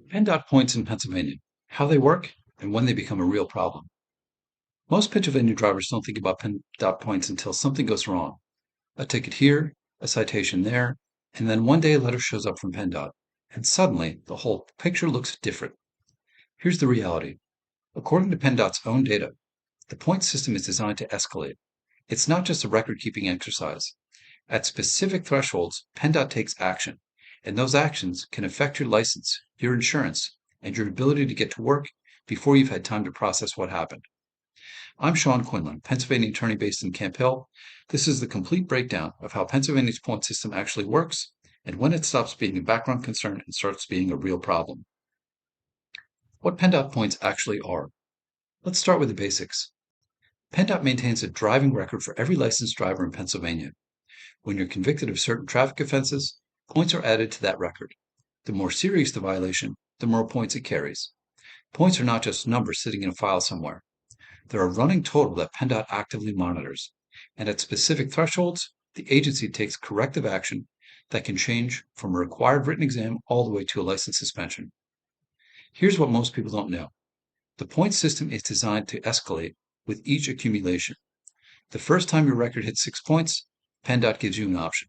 PennDOT points in Pennsylvania, how they work, and when they become a real problem. Most Pennsylvania drivers don't think about PennDOT points until something goes wrong. A ticket here, a citation there, and then one day a letter shows up from PennDOT, and suddenly the whole picture looks different. Here's the reality. According to PennDOT's own data, the point system is designed to escalate. It's not just a record-keeping exercise. At specific thresholds, PennDOT takes action, and those actions can affect your license, your insurance, and your ability to get to work before you've had time to process what happened. I'm Sean Quinlan, Pennsylvania attorney based in Camp Hill. This is the complete breakdown of how Pennsylvania's point system actually works and when it stops being a background concern and starts being a real problem. What PennDOT points actually are. Let's start with the basics. PennDOT maintains a driving record for every licensed driver in Pennsylvania. When you're convicted of certain traffic offenses, points are added to that record. The more serious the violation, the more points it carries. Points are not just numbers sitting in a file somewhere. They're a running total that PennDOT actively monitors, and at specific thresholds, the agency takes corrective action that can change from a required written exam all the way to a license suspension. Here's what most people don't know. The point system is designed to escalate with each accumulation. The first time your record hits 6 points, PennDOT gives you an option.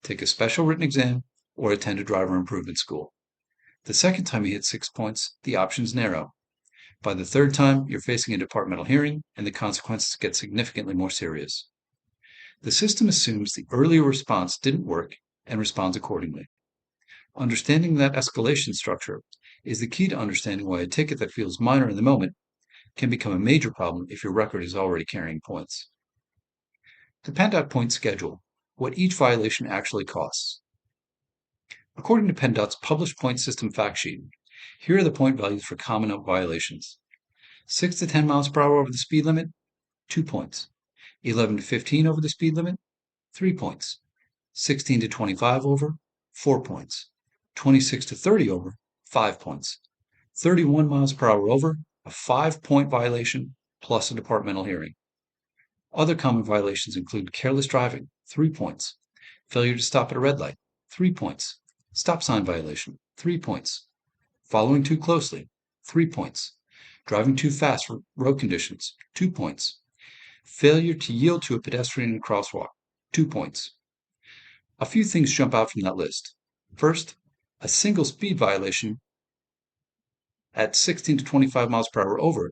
Take a special written exam or attend a driver improvement school. The second time you hit 6 points, the options narrow. By the third time, you're facing a departmental hearing, and the consequences get significantly more serious. The system assumes the earlier response didn't work and responds accordingly. Understanding that escalation structure is the key to understanding why a ticket that feels minor in the moment can become a major problem if your record is already carrying points. The PennDOT point schedule, what each violation actually costs. According to PennDOT's published point system fact sheet, here are the point values for common violations. 6 to 10 miles per hour over the speed limit, 2 points. 11 to 15 over the speed limit, 3 points. 16 to 25 over, 4 points. 26 to 30 over, 5 points. 31 miles per hour over, a 5-point violation plus a departmental hearing. Other common violations include careless driving, 3 points. Failure to stop at a red light, 3 points. Stop sign violation, 3 points. Following too closely, 3 points. Driving too fast for road conditions, 2 points. Failure to yield to a pedestrian in a crosswalk, 2 points. A few things jump out from that list. First, a single speed violation at 16 to 25 miles per hour over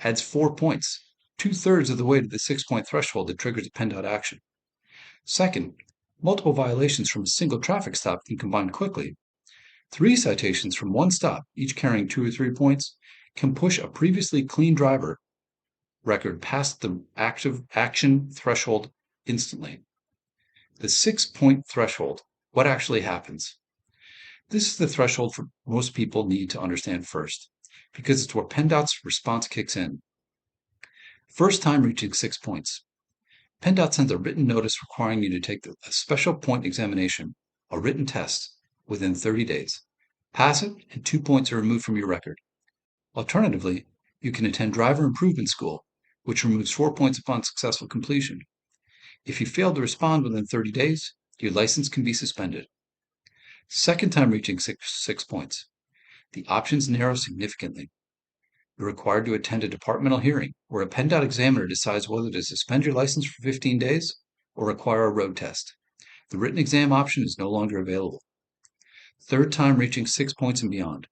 adds 4 points, 2/3 of the way to the 6-point threshold that triggers a PennDOT action. Second, multiple violations from a single traffic stop can combine quickly. 3 citations from one stop, each carrying 2 or 3 points, can push a previously clean driver record past the active action threshold instantly. The 6-point threshold, what actually happens? This is the threshold for most people need to understand first, because it's where PennDOT's response kicks in. First time reaching 6 points. PennDOT sends a written notice requiring you to take a special point examination, a written test, within 30 days. Pass it, and 2 points are removed from your record. Alternatively, you can attend driver improvement school, which removes 4 points upon successful completion. If you fail to respond within 30 days, your license can be suspended. Second time reaching 6 points. The options narrow significantly. You're required to attend a departmental hearing where a PennDOT examiner decides whether to suspend your license for 15 days or require a road test. The written exam option is no longer available. Third time reaching 6 points and beyond.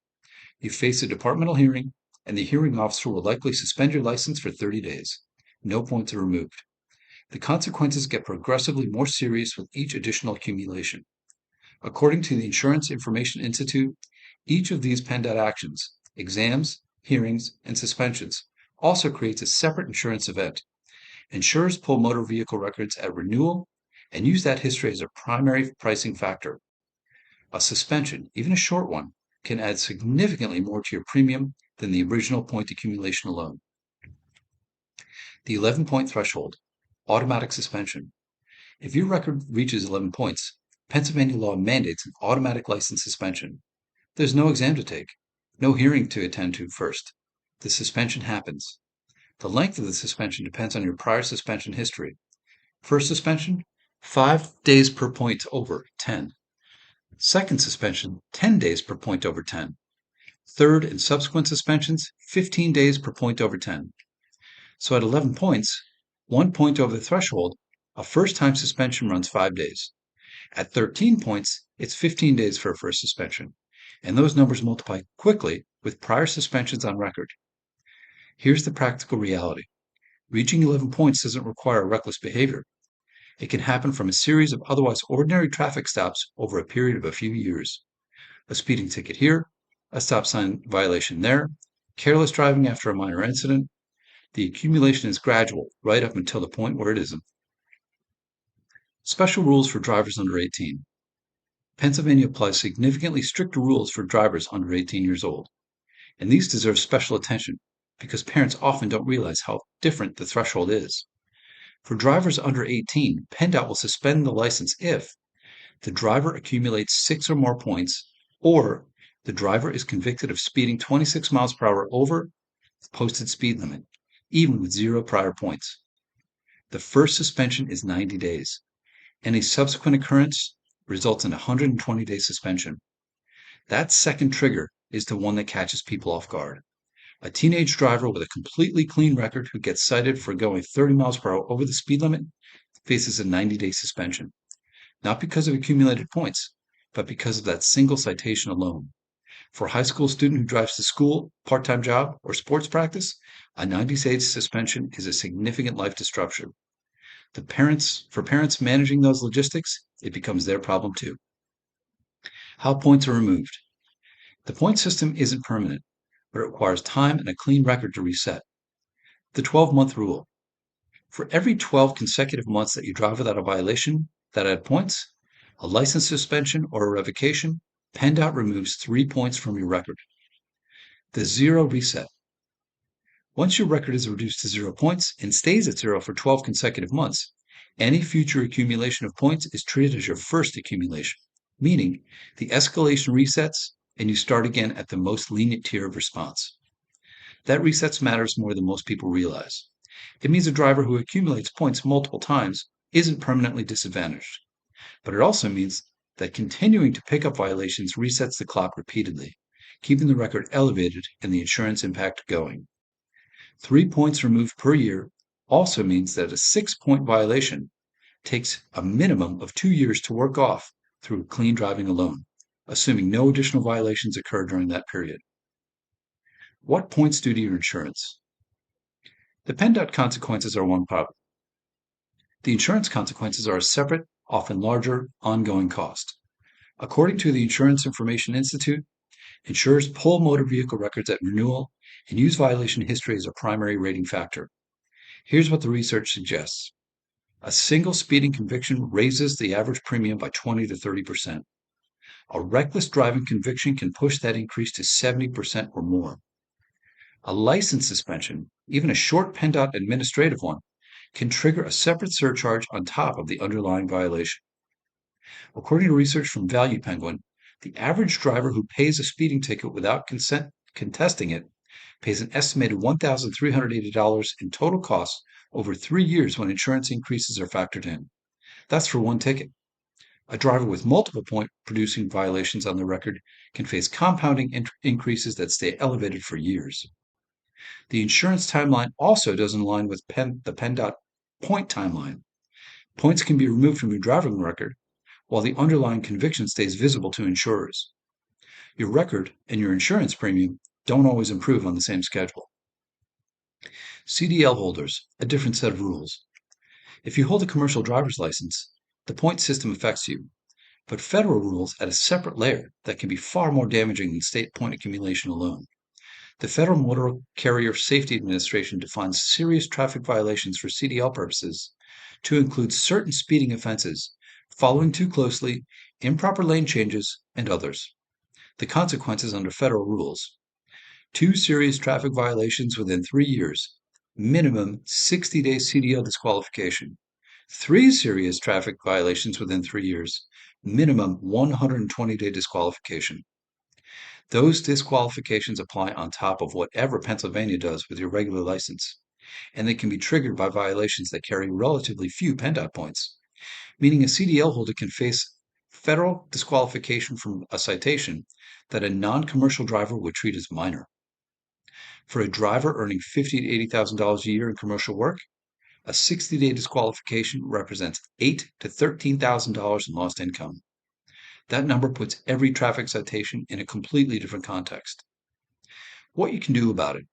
You face a departmental hearing, and the hearing officer will likely suspend your license for 30 days. No points are removed. The consequences get progressively more serious with each additional accumulation. According to the Insurance Information Institute, each of these PennDOT actions, exams, hearings, and suspensions, also creates a separate insurance event. Insurers pull motor vehicle records at renewal and use that history as a primary pricing factor. A suspension, even a short one, can add significantly more to your premium than the original point accumulation alone. The 11-point threshold, automatic suspension. If your record reaches 11 points, Pennsylvania law mandates an automatic license suspension. There's no exam to take, no hearing to attend to first. The suspension happens. The length of the suspension depends on your prior suspension history. First suspension, 5 days per point over 10. Second suspension, 10 days per point over 10. Third and subsequent suspensions, 15 days per point over 10. So at 11 points, 1 point over the threshold, a first-time suspension runs 5 days. At 13 points, it's 15 days for a first suspension. And those numbers multiply quickly with prior suspensions on record. Here's the practical reality. Reaching 11 points doesn't require reckless behavior. It can happen from a series of otherwise ordinary traffic stops over a period of a few years. A speeding ticket here, a stop sign violation there, careless driving after a minor incident. The accumulation is gradual, right up until the point where it isn't. Special rules for drivers under 18. Pennsylvania applies significantly stricter rules for drivers under 18 years old. And these deserve special attention because parents often don't realize how different the threshold is. For drivers under 18, PennDOT will suspend the license if the driver accumulates 6 or more points, or the driver is convicted of speeding 26 miles per hour over the posted speed limit, even with 0 prior points. The first suspension is 90 days. Any subsequent occurrence results in a 120-day suspension. That second trigger is the one that catches people off guard. A teenage driver with a completely clean record who gets cited for going 30 miles per hour over the speed limit faces a 90-day suspension. Not because of accumulated points, but because of that single citation alone. For a high school student who drives to school, part-time job, or sports practice, a 90-day suspension is a significant life disruption. For parents managing those logistics, it becomes their problem too. How points are removed. The point system isn't permanent, but it requires time and a clean record to reset. The 12-month rule. For every 12 consecutive months that you drive without a violation that add points, a license suspension or a revocation, PennDOT removes 3 points from your record. The zero reset. Once your record is reduced to 0 points and stays at 0 for 12 consecutive months, any future accumulation of points is treated as your first accumulation, meaning the escalation resets and you start again at the most lenient tier of response. That resets matters more than most people realize. It means a driver who accumulates points multiple times isn't permanently disadvantaged. But it also means that continuing to pick up violations resets the clock repeatedly, keeping the record elevated and the insurance impact going. 3 points removed per year also means that a 6-point violation takes a minimum of 2 years to work off through clean driving alone, assuming no additional violations occur during that period. What points do to your insurance? The PennDOT consequences are one problem. The insurance consequences are a separate, often larger, ongoing cost. According to the Insurance Information Institute, insurers pull motor vehicle records at renewal and use violation history as a primary rating factor. Here's what the research suggests. A single speeding conviction raises the average premium by 20 to 30%. A reckless driving conviction can push that increase to 70% or more. A license suspension, even a short PennDOT administrative one, can trigger a separate surcharge on top of the underlying violation. According to research from Value Penguin, the average driver who pays a speeding ticket without contesting it pays an estimated $1,380 in total costs over 3 years when insurance increases are factored in. That's for one ticket. A driver with multiple point-producing violations on their record can face compounding increases that stay elevated for years. The insurance timeline also doesn't align with the PennDOT point timeline. Points can be removed from your driving record, while the underlying conviction stays visible to insurers. Your record and your insurance premium don't always improve on the same schedule. CDL holders, a different set of rules. If you hold a commercial driver's license, the point system affects you, but federal rules add a separate layer that can be far more damaging than state point accumulation alone. The Federal Motor Carrier Safety Administration defines serious traffic violations for CDL purposes to include certain speeding offenses, following too closely, improper lane changes, and others. The consequences under federal rules: 2 serious traffic violations within 3 years, minimum 60-day CDL disqualification. 3 serious traffic violations within 3 years, minimum 120-day disqualification. Those disqualifications apply on top of whatever Pennsylvania does with your regular license, and they can be triggered by violations that carry relatively few PennDOT points, meaning a CDL holder can face federal disqualification from a citation that a non-commercial driver would treat as minor. For a driver earning $50,000 to $80,000 a year in commercial work, a 60-day disqualification represents $8,000 to $13,000 in lost income. That number puts every traffic citation in a completely different context. What you can do about it.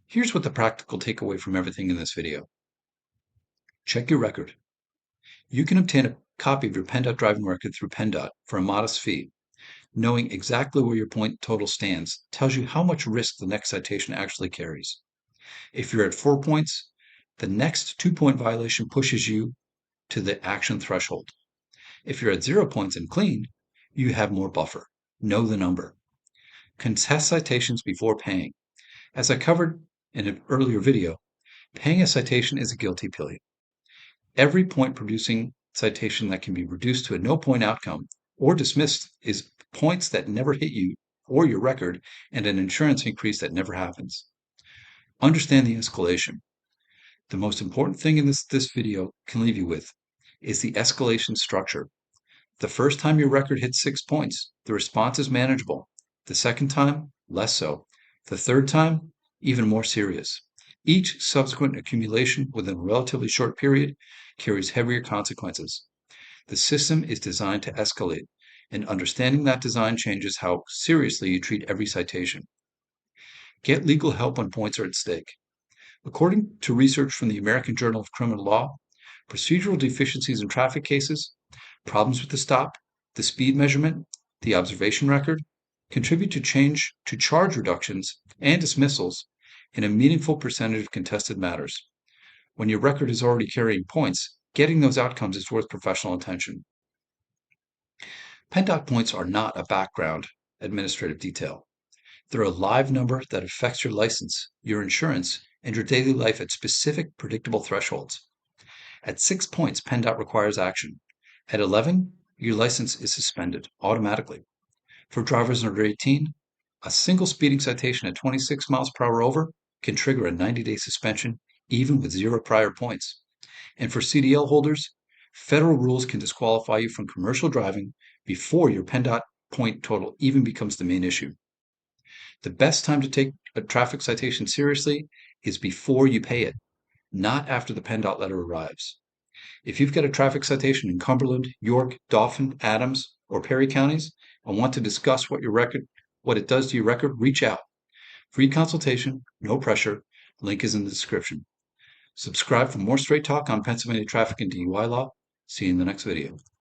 Here's what the practical takeaway from everything in this video. Check your record. You can obtain a copy of your PennDOT driving record through PennDOT for a modest fee. Knowing exactly where your point total stands tells you how much risk the next citation actually carries. If you're at 4 points, the next 2-point violation pushes you to the action threshold. If you're at 0 points and clean, you have more buffer. Know the number. Contest citations before paying. As I covered in an earlier video, paying a citation is a guilty plea. Every point-producing citation that can be reduced to a no-point outcome or dismissed is points that never hit you or your record and an insurance increase that never happens. Understand the escalation. The most important thing in this video can leave you with is the escalation structure. The first time your record hits 6 points, the response is manageable. The second time, less so. The third time, even more serious. Each subsequent accumulation within a relatively short period carries heavier consequences. The system is designed to escalate, and understanding that design changes how seriously you treat every citation. Get legal help when points are at stake. According to research from the American Journal of Criminal Law, procedural deficiencies in traffic cases, problems with the stop, the speed measurement, the observation record, contribute to charge reductions and dismissals in a meaningful percentage of contested matters. When your record is already carrying points, getting those outcomes is worth professional attention. PennDOT points are not a background administrative detail. They're a live number that affects your license, your insurance, and your daily life at specific predictable thresholds. At 6 points, PennDOT requires action. At 11, your license is suspended automatically. For drivers under 18, a single speeding citation at 26 miles per hour over can trigger a 90-day suspension, even with 0 prior points. And for CDL holders, federal rules can disqualify you from commercial driving before your PennDOT point total even becomes the main issue. The best time to take a traffic citation seriously is before you pay it, not after the PennDOT letter arrives. If you've got a traffic citation in Cumberland, York, Dauphin, Adams, or Perry counties and want to discuss what it does to your record, reach out. Free consultation, no pressure. Link is in the description. Subscribe for more straight talk on Pennsylvania traffic and DUI law. See you in the next video.